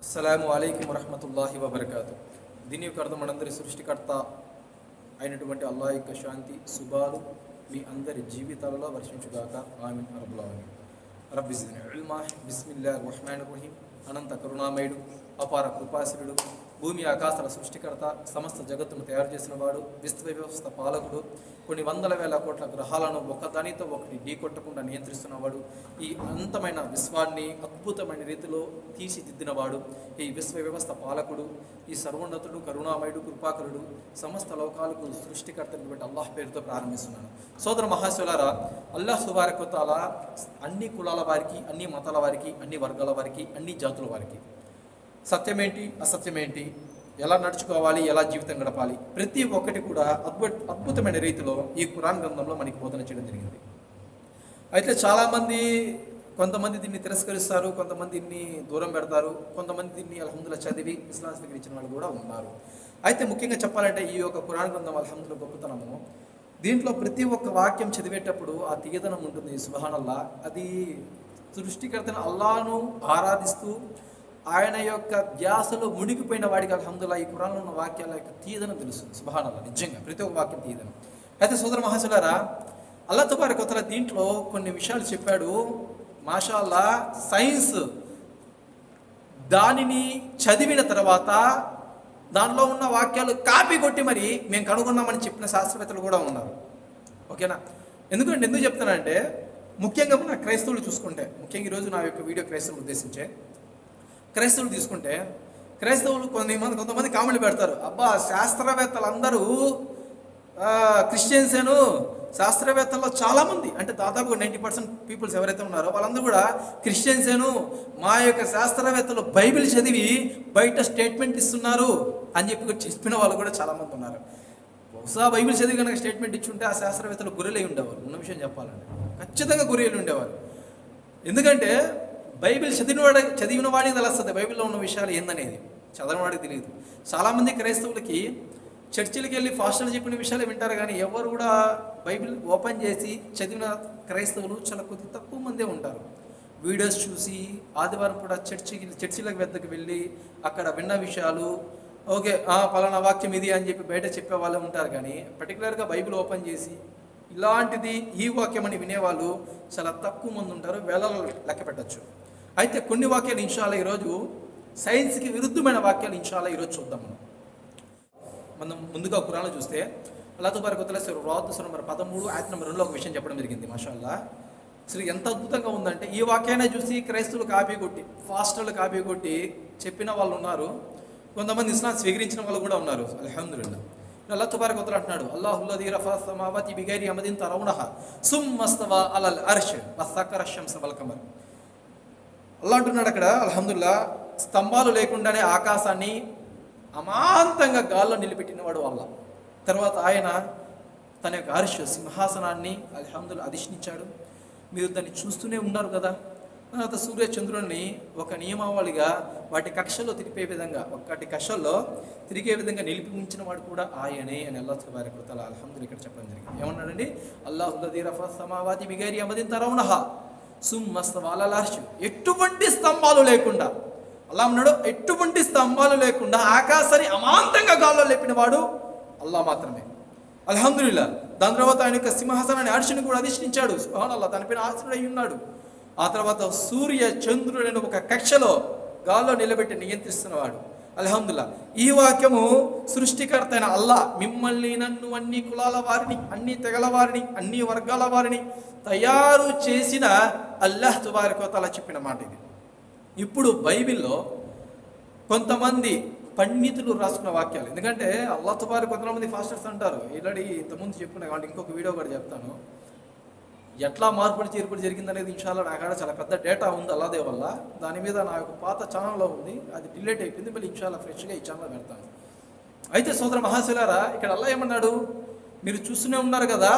అస్సలాము అలైకుం వరహ్మతుల్లాహి వబర్కాతు. దీని యొక్క అర్థం మనందరి సృష్టికర్త అయినటువంటి అల్లాహ్ యొక్క శాంతి శుభాలు మీ అందరి జీవితాలలో వర్షించుగాక. ఆమీన్ రబ్బుల్ ఆలమీన్. రబ్బి జిద్ని ఇల్మా. బిస్మిల్లాహిర్ రహ్మానిర్ రహీం. అనంత కరుణామయుడు, అపార కృపాశీలుడు, భూమి ఆకాశాల సృష్టికర్త, సమస్త జగత్తును తయారు చేసిన వాడు, విశ్వ వ్యవస్థ పాలకుడు, కొన్ని వందల వేల కోట్ల గ్రహాలను ఒకదానితో ఒకటి ఢీకొట్టకుండా నియంత్రిస్తున్నవాడు, ఈ అనంతమైన విశ్వాన్ని అద్భుతమైన రీతిలో తీర్చిదిద్దినవాడు, ఈ విశ్వ వ్యవస్థ పాలకుడు, ఈ సర్వోన్నతుడు, కరుణామయుడు, కృపాకరుడు, సమస్త లోకాలకు సృష్టికర్తను బట్టి అల్లాహ్ పేరుతో ప్రారంభిస్తున్నాను. సోదర మహాశివులారా, అల్లాహ్ సుబారక వ తఆలా అన్ని కులాల వారికి, అన్ని మతాల వారికి, అన్ని వర్గాల వారికి, అన్ని జాతుల వారికి సత్యమేంటి అసత్యమేంటి, ఎలా నడుచుకోవాలి, ఎలా జీవితం గడపాలి, ప్రతి ఒక్కటి కూడా అద్భుతమైన రీతిలో ఈ ఖురాన్ గ్రంథంలో మనకి బోధన చేయడం జరిగింది. అయితే చాలామంది కొంతమంది దీన్ని తిరస్కరిస్తారు, కొంతమంది దీన్ని దూరం పెడతారు, కొంతమంది దీన్ని అల్హమ్దుల్లాహ్ చదివి ఇస్లాం స్వీకరించిన వాళ్ళు కూడా ఉన్నారు. అయితే ముఖ్యంగా చెప్పాలంటే ఈ యొక్క ఖురాన్ గ్రంథం అల్హమ్దుల్లాహ్ గొప్పతనము, దీంట్లో ప్రతి ఒక్క వాక్యం చదివేటప్పుడు ఆ తీయదనం ఉంటుంది. సుబ్హానల్లాహ్, అది సృష్టికర్తను అల్లాహ్ను ఆరాధిస్తూ ఆయన యొక్క ధ్యాసలో మునిగిపోయిన వాడికి అల్హమ్దుల్లాహ్ ఈ ఖురాన్లో ఉన్న వాక్యాల యొక్క తీయదనం తెలుస్తుంది. సుబ్హానల్లాహ్, నిజంగా ప్రతి ఒక్క వాక్యం తీయదనం. అయితే సోదర మహాశులారా, అల్లాహ్ తబారక వ తఆలా దీంట్లో కొన్ని విషయాలు చెప్పాడు. మాషాల్లాహ్, సైన్స్ దానిని చదివిన తర్వాత దానిలో ఉన్న వాక్యాలు కాపీ కొట్టి మరి మేము కనుగొన్నామని చెప్పిన శాస్త్రవేత్తలు కూడా ఉన్నారు. ఓకేనా? ఎందుకు చెప్తానంటే, ముఖ్యంగా మన క్రైస్తవులు చూసుకుంటే, ముఖ్యంగా ఈరోజు నా యొక్క వీడియో క్రైస్తవులు ఉద్దేశించే క్రైస్తవులు తీసుకుంటే, క్రైస్తవులు కొంతమంది కామెంట్లు పెడతారు, అబ్బా శాస్త్రవేత్తలు అందరూ క్రిస్టియన్సేను, శాస్త్రవేత్తల్లో చాలామంది అంటే దాదాపు 90% పీపుల్స్ ఎవరైతే ఉన్నారో వాళ్ళందరూ కూడా క్రిస్టియన్సేను, మా యొక్క శాస్త్రవేత్తలు బైబిల్ చదివి బయట స్టేట్మెంట్ ఇస్తున్నారు అని చెప్పిన వాళ్ళు కూడా చాలామంది ఉన్నారు. బహుశా బైబిల్ చదివి కనుక స్టేట్మెంట్ ఇచ్చుంటే ఆ శాస్త్రవేత్తలు గొర్రెలై ఉండేవారు. ఉన్న విషయం చెప్పాలంటే ఖచ్చితంగా గొర్రెలు ఉండేవారు. ఎందుకంటే బైబిల్ చదివిన వాడికి తెలుస్తుంది బైబిల్లో ఉన్న విషయాలు ఏందనేది, చదవని వాడికి తెలియదు. చాలామంది క్రైస్తవులకి చర్చిలకి వెళ్ళి ఫాస్టర్లు చెప్పిన విషయాలు వింటారు, కానీ ఎవరు కూడా బైబిల్ ఓపెన్ చేసి చదివిన క్రైస్తవులు చాలా కొద్ది తక్కువ మందే ఉంటారు. వీడియోస్ చూసి ఆదివారం కూడా చర్చిలకు వద్దకు వెళ్ళి అక్కడ విన్న విషయాలు, ఓకే పలానా వాక్యం ఇది అని చెప్పి బయట చెప్పే వాళ్ళు ఉంటారు. కానీ పర్టికులర్గా బైబిల్ ఓపెన్ చేసి ఇలాంటిది ఈ వాక్యం అని వినేవాళ్ళు చాలా తక్కువ మంది ఉంటారు, వేలలో లెక్క పెట్టచ్చు. అయితే కొన్ని వాక్యాలు ఇన్షాల్లా ఈరోజు సైన్స్కి విరుద్ధమైన వాక్యాలు ఇన్షాల్లా ఈరోజు చూద్దాం. మనం ముందుగా ఖురాన్లో చూస్తే అల్లాహ్ తబారక వ తఆలా సూరా నంబర్ 13 ఆయత్ నంబర్ 2లో ఒక విషయం చెప్పడం జరిగింది. మాషాల్లాహ్, అసలు ఎంత అద్భుతంగా ఉందంటే, ఈ వాక్యాన్ని చూసి క్రైస్తవులు కాపీ కొట్టి, ఫాస్టర్లు కాపీ కొట్టి చెప్పిన వాళ్ళు ఉన్నారు, కొంతమంది ఇస్లాం స్వీకరించిన వాళ్ళు కూడా ఉన్నారు. అల్హమ్దులిల్లాహ్. అల్లాహ్ తబారక వ తఆలా అంటున్నాడు, అల్లాహుల్లదీ రఫఅ సమావాతి బిగైరి అమదిన్ తరౌనహా సుమ్మస్తవా అలల్ అర్ష్ వసక్కర శంస వల్ ఖమర్. అల్లాహ్ అంటున్నాడు అక్కడ, అల్హమ్దులిల్లాహ్, స్తంభాలు లేకుండానే ఆకాశాన్ని అమాంతంగా గాల్లో నిలబెట్టినవాడు అల్లాహ్. తర్వాత ఆయన తన యొక్క అర్ష్ సింహాసనాన్ని అల్హమ్దులిల్లాహ్ అధిష్ఠించాడు. మీరు దాన్ని చూస్తూనే ఉన్నారు కదా. తర్వాత సూర్య చంద్రుడిని ఒక నియమావళిగా వాటి కక్షల్లో తిరిగే విధంగా తిరిగే విధంగా నిలిపి ఉంచిన వాడు కూడా ఆయనే అని అల్లాహ్ తబారక వ తఆలా అల్హమ్దులిల్లాహ్ ఇక్కడ చెప్పడం జరిగింది. ఏమన్నాడండి? అల్లాహుల్లదీ రఫఅ సమావాతి బిగైరి అమదిన్ తరౌనహా సుమ్మస్తవా అలల్ అర్ష్. ఎటువంటి స్తంభాలు లేకుండా, అల్లాహ్ అన్నాడు, ఎటువంటి స్తంభాలు లేకుండా ఆకాశాన్ని అమాంతంగా గాల్లో లేపిన వాడు అల్లాహ్ మాత్రమే. అల్హమ్దులిల్లాహ్. దాని తర్వాత ఆయన యొక్క సింహాసనాన్ని అర్షిని కూడా అధిష్ఠించాడు. సుబ్హానల్లాహ్, దానిపైన ఆసీనుడై ఉన్నాడు. ఆ తర్వాత సూర్య చంద్రులను ఒక కక్షలో గాల్లో నిలబెట్టి నియంత్రిస్తున్నవాడు. అల్హమ్దులిల్లాహ్. ఈ వాక్యము సృష్టికర్త అయిన అల్లాహ్ మిమ్మల్ని నన్ను అన్ని కులాల వారిని, అన్ని తెగల వారిని, అన్ని వర్గాల వారిని తయారు చేసిన అల్లాహ్ తబారక వ తఆలా చెప్పిన మాట ఇది. ఇప్పుడు బైబిల్లో కొంతమంది పండితులు రాసుకున్న వాక్యాలు, ఎందుకంటే అల్లాహ్ తబారక వ తఆలా మంది ఫాస్టర్స్ అంటారు. ఆల్రెడీ ఇంతకుముందు చెప్పుకున్నా కాబట్టి ఇంకొక వీడియో కూడా చెప్తాను, ఎట్లా మార్పులు చేర్పులు జరిగిందనేది. ఇన్షాల్లా నా కాడ చాలా పెద్ద డేటా ఉంది అల్లాదే వల్ల. దాని మీద నా యొక్క పాత ఛానల్లో ఉంది, అది డిలీట్ అయిపోయింది. మళ్ళీ ఇన్షాల్లా ఫ్రెష్గా ఈ ఛానల్లో పెడతాను. అయితే సోదర మహాశిలారా, ఇక్కడ అల్లాహ్ ఏమన్నాడు? మీరు చూస్తూనే ఉన్నారు కదా,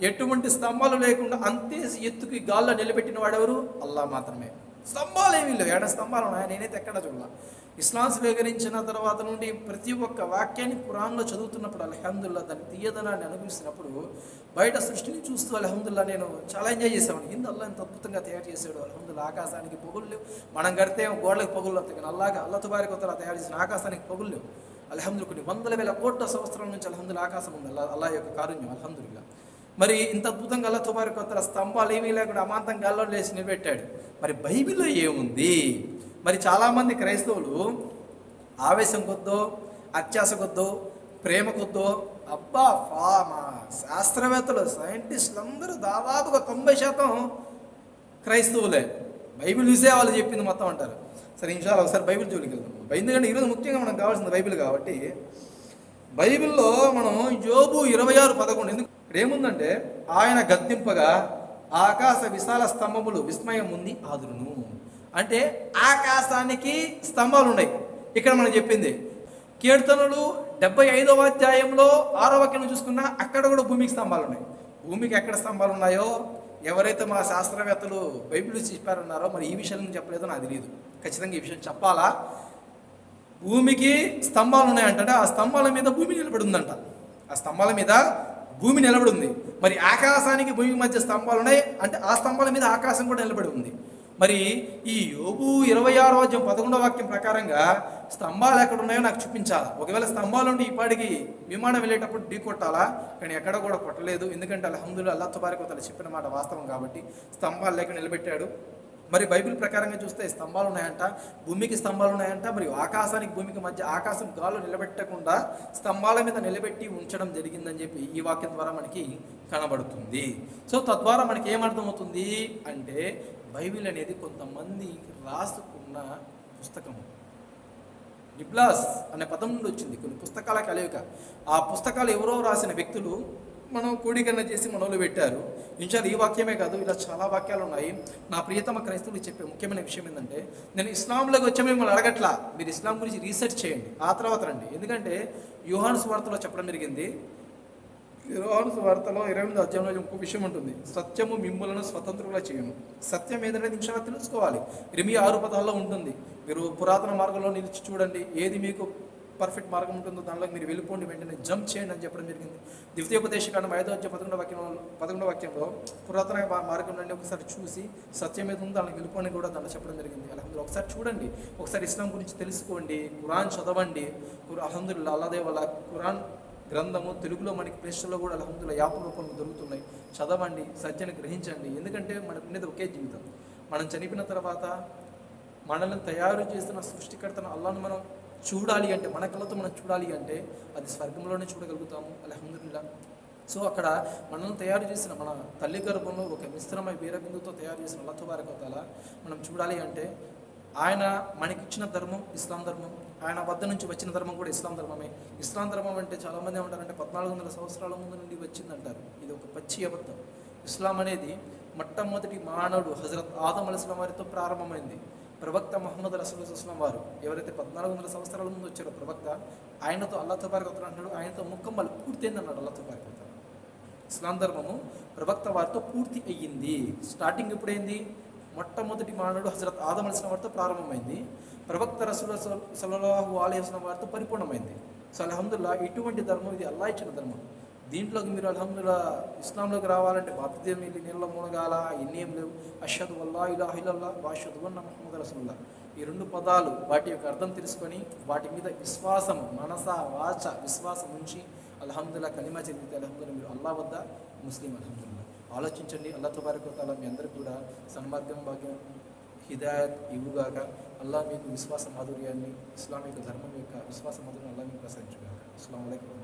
ఎటువంటి స్తంభాలు లేకుండా అంతే ఎత్తుకి గాల్లో నిలబెట్టిన వాడెవరు? అల్లాహ్ మాత్రమే. స్తంభాలు ఏమీ లేవు. ఏడ స్తంభాలు ఉన్నాయి నేనైతే ఎక్కడ చూడాల. ఇస్లాం స్వీకరించిన తర్వాత నుండి ప్రతి ఒక్క వాక్యాన్ని ఖురాన్లో చదువుతున్నప్పుడు అల్హమ్దుల్లా దాని తీయదనాన్ని అనుభవిస్తున్నప్పుడు బయట సృష్టిని చూస్తూ అల్హమ్దుల్లా నేను చాలా ఎంజాయ్ చేసేవాడిని. హింద్ అల్లా ఎంత అద్భుతంగా తయారు చేశాడు. అల్హమ్దుల్లా ఆకాశానికి పొగులు లేవు. మనం కడితే గోడలకు పొగులు వస్తాయి, కానీ అల్లా తుబారికి వతల తయారు చేసిన ఆకాశానికి పొగులు లేవు. అల్హమ్దుల్లా కొన్ని వందల వేల కోట్ల సంవత్సరాల నుంచి అల్హమ్దుల్లా ఆకాశం ఉంది. అల్లా యొక్క కారుణ్యం అల్హమ్దుల్లా. మరి ఇంత అద్భుతంగా అల్లా తుబారికి వతల స్తంభాలు ఏమీ లేకుండా అమాంతం గాల్లో లేచి నిలబెట్టాడు. మరి బైబిల్లో ఏముంది? మరి చాలామంది క్రైస్తవులు ఆవేశం కొద్దో, అత్యాస కొద్దో, ప్రేమ కొద్దో మా శాస్త్రవేత్తలు సైంటిస్టులు అందరూ దాదాపుగా 90% క్రైస్తవులే. బైబిల్ చూసే వాళ్ళు చెప్పింది మొత్తం అంటారు. సరే ఇన్షాల్లా ఒకసారి బైబిల్ జోలికి వెళ్దాం. ఎందుకంటే ఈరోజు ముఖ్యంగా మనకు కావాల్సింది బైబిల్ కాబట్టి బైబిల్లో మనం యోబు 26:11 ఎందుకు ఏముందంటే, ఆయన గద్దింపగా ఆకాశ విశాల స్తంభములు విస్మయం ఉంది ఆదురును. అంటే ఆకాశానికి స్తంభాలు ఉన్నాయి. ఇక్కడ మనం చెప్పింది కీర్తనలు 75వ అధ్యాయంలో 6వ వాక్యం చూసుకున్నా అక్కడ కూడా భూమికి స్తంభాలు ఉన్నాయి. భూమికి ఎక్కడ స్తంభాలు ఉన్నాయో ఎవరైతే మా శాస్త్రవేత్తలు బైబిల్ చెప్పారన్నారో మరి ఈ విషయాలను చెప్పలేదో నాకు తెలియదు. ఖచ్చితంగా ఈ విషయం చెప్పాలా. భూమికి స్తంభాలు ఉన్నాయంటే ఆ స్తంభాల మీద భూమి నిలబడి ఉందంట. ఆ స్తంభాల మీద భూమి నిలబడి ఉంది. మరి ఆకాశానికి భూమికి మధ్య స్తంభాలు ఉన్నాయి అంటే ఆ స్తంభాల మీద ఆకాశం కూడా నిలబడి ఉంది. మరి ఈ యోబు 26వ అధ్యాయం 11వ వాక్యం ప్రకారంగా స్తంభాలు ఎక్కడ ఉన్నాయో నాకు చూపించాలా. ఒకవేళ స్తంభాలు ఉండి ఈ పాటికి విమానం వెళ్ళేటప్పుడు ఢీ కొట్టాలా, కానీ ఎక్కడ కూడా కొట్టలేదు. ఎందుకంటే అల్హమ్దుల్లా అల్లా తుబారక్ వతఆలా చెప్పిన మాట వాస్తవం కాబట్టి స్తంభాలు లేక నిలబెట్టాడు. మరి బైబిల్ ప్రకారంగా చూస్తే స్తంభాలు ఉన్నాయంట, భూమికి స్తంభాలు ఉన్నాయంట. మరి ఆకాశానికి భూమికి మధ్య ఆకాశం గాల్లో నిలబెట్టకుండా స్తంభాల మీద నిలబెట్టి ఉంచడం జరిగిందని చెప్పి ఈ వాక్యం ద్వారా మనకి కనబడుతుంది. సో తద్వారా మనకి ఏమర్థమవుతుంది అంటే బైబిల్ అనేది కొంతమంది రాసుకున్న పుస్తకము. నిబ్లాస్ అనే పదం నుండి వచ్చింది, కొన్ని పుస్తకాల కలయిక. ఆ పుస్తకాలు ఎవరో రాసిన వ్యక్తులు మనం కూడీకరణ చేసి మనలో పెట్టారు. ఇన్షాల్ ఈ వాక్యమే కాదు, ఇలా చాలా వాక్యాలు ఉన్నాయి. నా ప్రియతమ క్రైస్తవులు చెప్పే ముఖ్యమైన విషయం ఏంటంటే, నేను ఇస్లాంలోకి వచ్చే మిమ్మల్ని అడగట్లా, మీరు ఇస్లాం గురించి రీసెర్చ్ చేయండి, ఆ తర్వాత రండి. ఎందుకంటే యోహాను సువార్తలో చెప్పడం జరిగింది. యోహాను సువార్తలో 28వ అధ్యాయంలో ఇంకో విషయం ఉంటుంది, సత్యము మిమ్ములను స్వతంత్రులుగా చేయను. సత్యం ఏదనేది నిమిషంగా తెలుసుకోవాలి. ఇర్మియా 6:10 ఉంటుంది, మీరు పురాతన మార్గంలో నిలిచి చూడండి, ఏది మీకు పర్ఫెక్ట్ మార్గం ఉంటుందో దానిలో మీరు వెళ్ళిపోండి, వెంటనే జంప్ చేయండి అని చెప్పడం జరిగింది. ద్వితీయోపదేశకాండం 5వ అధ్యాయం 11వ వాక్యంలో పురాతన మార్గం నుండి ఒకసారి చూసి సత్యం ఏది ఉందో దానికి వెళ్ళిపోండి కూడా దాంట్లో చెప్పడం జరిగింది. అల్హమ్దుల్లా ఒకసారి చూడండి, ఒకసారి ఇస్లాం గురించి తెలుసుకోండి, ఖురాన్ చదవండి. అల్హమ్దుల్లా అల్లాదే వల్ల ఖురాన్ గ్రంథము తెలుగులో మనకి ప్లేస్టర్లో కూడా అల్హమ్దుల్లా యాప్ రూపంలో దొరుకుతున్నాయి. చదవండి, సత్యాన్ని గ్రహించండి. ఎందుకంటే మనకు ఉండేది ఒకే జీవితం. మనం చనిపోయిన తర్వాత మనల్ని తయారు చేసిన సృష్టికర్తను అల్లాను మనం చూడాలి అంటే, మన కళ్ళతో మనం చూడాలి అంటే అది స్వర్గంలోనే చూడగలుగుతాము అల్హమ్దుల్లా. సో అక్కడ మనల్ని తయారు చేసిన మన తల్లి గర్భంలో ఒక మిశ్రమ వీరబిందుతో తయారు చేసిన అల్లాహ్ తబారక వ తఆలా మనం చూడాలి అంటే ఆయన మనకిచ్చిన ధర్మం ఇస్లాం ధర్మం, ఆయన వద్ద నుంచి వచ్చిన ధర్మం కూడా ఇస్లాం ధర్మమే. ఇస్లాం ధర్మం అంటే చాలామంది ఏమంటారంటే 1400 సంవత్సరాల ముందు నుండి వచ్చిందంటారు. ఇది ఒక పచ్చి అబద్ధం. ఇస్లాం అనేది మొట్టమొదటి మానవుడు హజరత్ ఆదం అలైహిస్సలాం వారితో ప్రారంభమైంది. ప్రవక్త ముహమ్మద్ రసూలుల్లాహ్ వారు ఎవరైతే 1400 సంవత్సరాల ముందు వచ్చారో ప్రవక్త, ఆయనతో అల్లాహ్ తబారక వ తఆలా అంటాడు, ఆయనతో ముక్కమ్మలు పూర్తయిందన్నాడు అల్లాహ్ తబారక వ తఆలా. ఇస్లాం ధర్మము ప్రవక్త వారితో పూర్తి అయ్యింది. స్టార్టింగ్ ఎప్పుడైంది? మొట్టమొదటి మానవుడు హజరత్ ఆదం అలైహిస్సలాం వారితో ప్రారంభమైంది. ప్రవక్త రసూలుల్లాహ్ సల్లల్లాహు అలైహి వసల్లం వారితో పరిపూర్ణమైంది. సో అల్హమ్దుల్లా ఇటువంటి ధర్మం ఇది అల్లాహ్ ఇచ్చిన ధర్మం. దీంట్లోకి మీరు అల్హమ్దుల్లా ఇస్లాంలోకి రావాలంటే బాప్తిజం వెళ్ళి నీళ్ళలో మునగాల, ఇన్నేం లేవు. అష్హదు అల్లా ఇలాహ ఇల్లల్లాహ్ వ అష్హదు అన్న ముహమ్మద్ రసూలుల్లాహ్, ఈ 2 పదాలు వాటి యొక్క అర్థం తెలుసుకొని వాటి మీద విశ్వాసం, మనస వాచ విశ్వాసం ఉంచి అల్హమ్దుల్లా కలిమా చదివితే అల్హమ్దుల్లా మీరు అల్లాహ్ వద్ద ముస్లిం. అల్హమ్దుల్లా ఆలోచించండి. అల్లాహ్ తబారక వ తఆలా మీ అందరికీ కూడా సన్మార్గం భాగ్యం హిదాయత్ ఇవ్వుగాక. అల్లాహ్ మీకు విశ్వాస మాధుర్యాన్ని, ఇస్లామిక ధర్మం యొక్క విశ్వాస మాధుర్యాన్ని అల్లాహ్ మీకు ప్రసాదించుగాక. అస్సలాము అలైకుం.